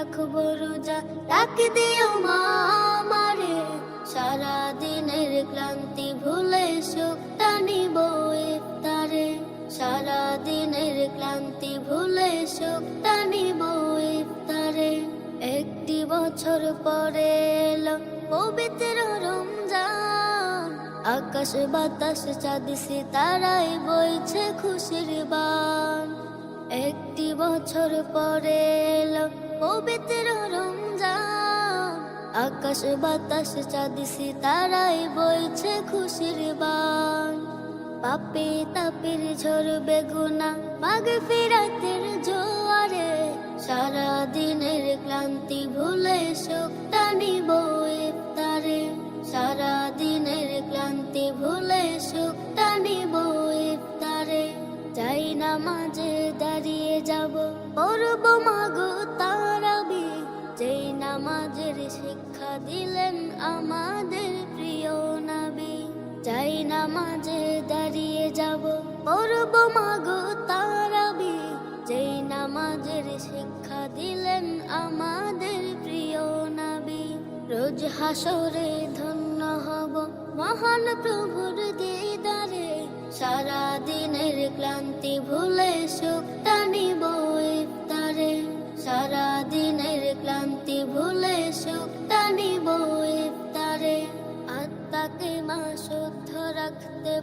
রাখবো রোজা, ডাক দিও মা আমারে, সারা দিনের ক্লান্তি ভুলে সুখটা নিব ইফতারে, সারা দিনের ক্লান্তি ভুলে সুখটা নিব ইফতারে। একটি বছর পরে এলো পবিত্র রমজান, আকাশ বাতাস চাঁদ সিতারায় বইছে খুশির বান। একটি বছর পরে এলো পবিত্র রমজান, আকাশ বাতাস চাঁদ সিতারায় বইছে খুশির বান। পাপে তাপের ঝরবে গুনাহ মাগফিরাতের জোয়ারে, সারা দিনের ক্লান্তি ভুলে সুখটা নিব ইফতারে, সারা দিনের ক্লান্তি ভুলে সুখটা নিব ইফতারে। যাই নামাজে দাঁড়িয়ে যাব, পড়ব মাগো তারাবি, যেই নামাজের শিক্ষা দিলেন আমাদের প্রিয় নবী। যাই নামাজে দাঁড়িয়ে যাব, পড়ব মাগো তারাবি, যেই নামাজের শিক্ষা দিলেন আমাদের প্রিয় নবী। রোজ হাসরে ধন্য হব মহান প্রভুর দিদারে, সারা দিনের ক্লান্তি ভুলে সুখটা নিব ইফতারে, সারা দিনের ক্লান্তি ভুলে সুখটা নিব ইফতারে। আত্মাকে মা শুদ্ধ রাখতে